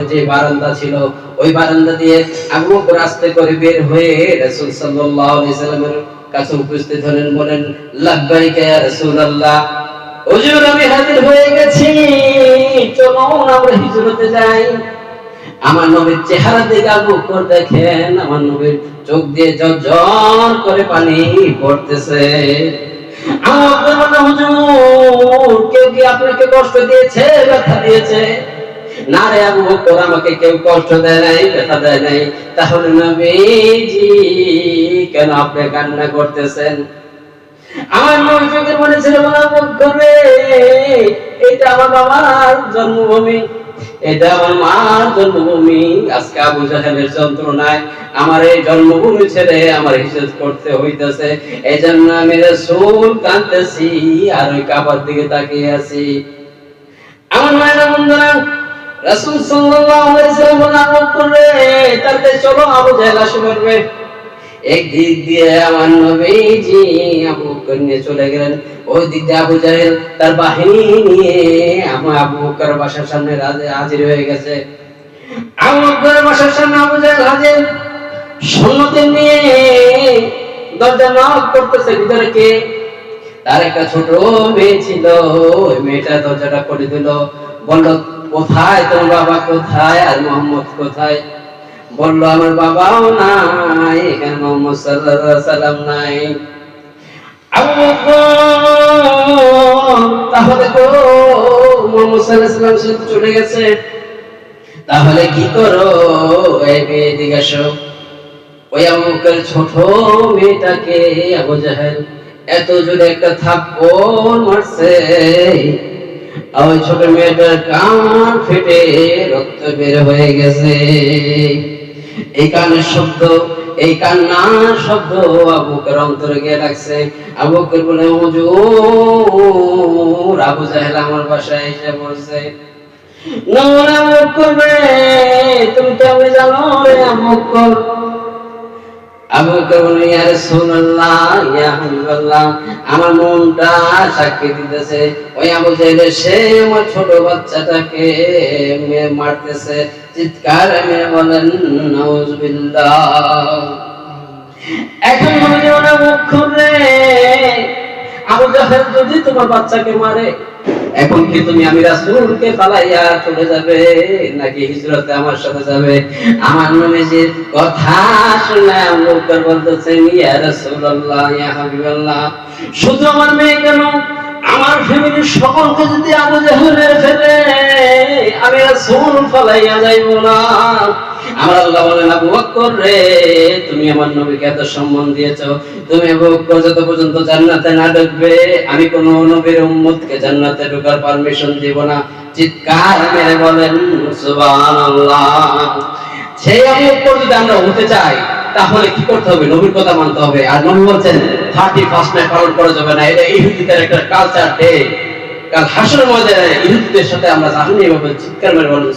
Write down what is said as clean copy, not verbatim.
যে বারান্দা ছিল ওই বারান্দা দিয়ে আবু বকর আস্তে করে বের হয়ে রাসূল সাল্লাল্লাহু আলাইহি সাল্লামের কাছে উপস্থিত হলেন। বলেন, লাব্বাইক ইয়া রাসূলুল্লাহ, হুজুর আমি হাজির হয়ে গেছি, চলুন আমরা হিজরতে যাই। আমার নবীর চেহারা দেখে আবু বকর দেখেন, আমার নবীর চোখ দিয়ে ঝরঝর করে পানি পড়তেছে। আমার বলল, হুজুর কেউ কি আপনাকে কষ্ট দিয়েছে, ব্যথা দিয়েছে? না রে আবু বকর, আমাকে কেউ কষ্ট দেয় নাই, ব্যথা দেয় নাই। তাহলে নবীজি কেন আপনি কান্না করতেছেন? আমার নবী চোখের মনে ছিল, আবু বকর রে, এটা আমার বাবার জন্মভূমি, এটা আমার মার জন্মভূমি। আজকে আবু জাহেলের যন্ত্রণায় আমার এই জন্মভূমি ছেড়ে আমার হিজরত করতে হইতেছে। এজন্য আমি রাসূল কাঁদতেছি আর ওই কাবার দিকে তাকিয়ে আছি। আমার মায়েরা বন্ধুরা, রাসূল সাল্লাল্লাহু আলাইহি ওয়াসাল্লাম বলেন, আবু বকর রে, তাড়াতাড়ি চলো, আবু জাহেল আসে পড়বে। এক দিক দিয়ে আমার নবীজি আবু বকর নিয়ে চলে গেলেন, ওই দিক দিয়ে আবু জাহেল তার বাহিনী নিয়ে আবু বকর বাসার সামনে হাজির হয়ে গেছে। আবু বকরের বাসার সামনে আবু জাহেল হাজির, সৈন্যদের নিয়ে দরজা নক করতেছে। ভিতরে কে? তার একটা ছোট মেয়ে ছিল, ওই মেয়েটা দরজাটা করে দিল। বলল, কোথায় তোমার বাবা, কোথায় আর মুহাম্মদ কোথায়? বলল, আমার বাবাও নাই, এখানে মুহাম্মদ সাল্লাল্লাহু আলাইহি সাল্লাম নাই। আবু বকর, তাহলে তো মুহাম্মদ সাল্লাল্লাহু আলাইহি সাল্লাম চলে গেছে, তাহলে কি করো? এই মেয়ে দিকে আসো। ওই আবু বকরের ছোট মেয়েটাকে আবু জাহেল এত জোরে একটা থাপ্পড় মারছে, ওই ছোট মেয়েটার কান ফেটে রক্ত বের হয়ে গেছে। এই কানের শব্দ, এই কান্নার শব্দ আবু বকর অন্তরে গিয়ে লাগছে। আবু বকর বলে, হুজুর আবু জাহেল আমার বাসায় এসে বলছে। না আবু বকর রে, তুমি কেমনে জানো রে আবু বকর? আবু বকর বলে, ইয়া রাসূলুল্লাহ, ইয়া হাবিবাল্লাহ, আমার মনটা সাক্ষী দিতেছে ওই আবু জাহেল সে আমার ছোট বাচ্চাটাকে মারতেছে। চিৎকার মেরে বলেন, নাউযুবিল্লাহ। এখন বলে, আবু বকর রে, আবু জাহেল যদি তোমার বাচ্চাকে মারে, এখন কি তুমি আমি রাসূলকে পালাইয়া চলে যাবে নাকি হিজরতে আমার সাথে যাবে? আমার নবীজির কথা শুনে আবু বকর বলতেছেন, ইয়া রাসূলুল্লাহ, ইয়া হাবিবাল্লাহ, শুধু আমার মেয়ে কেন, আমার ফ্যামিলির সকলকে যদি আবু জাহেল মেরে ফেলে আমি রাসূল পালাইয়া যাইব না। আমার আল্লাহ বলেন, আবু বকর রে, তুমি আমার নবীকে এত সম্মান দিয়েছো, তুমি আবু বকর যত পর্যন্ত জান্নাতে না ঢুকবে আমি কোন নবীর উম্মতকে জান্নাতে ঢোকার পারমিশন দিব না। চিৎকার মেরে বলেন, সুবহানাল্লাহ। সেই আবু বকর যদি আমরা হতে চাই তাহলে কি করতে হবে? নবীর কথা মানতে হবে। আর নবী বলছেন 31 নাইট পালন করা যাবে না, এটা ইহুদিদের একটা কালচার ডে। কাল হাসরের ময়দানে ইহুদিদের সাথে আমরা জাহান্নামে চিৎকার মেরে বলেন।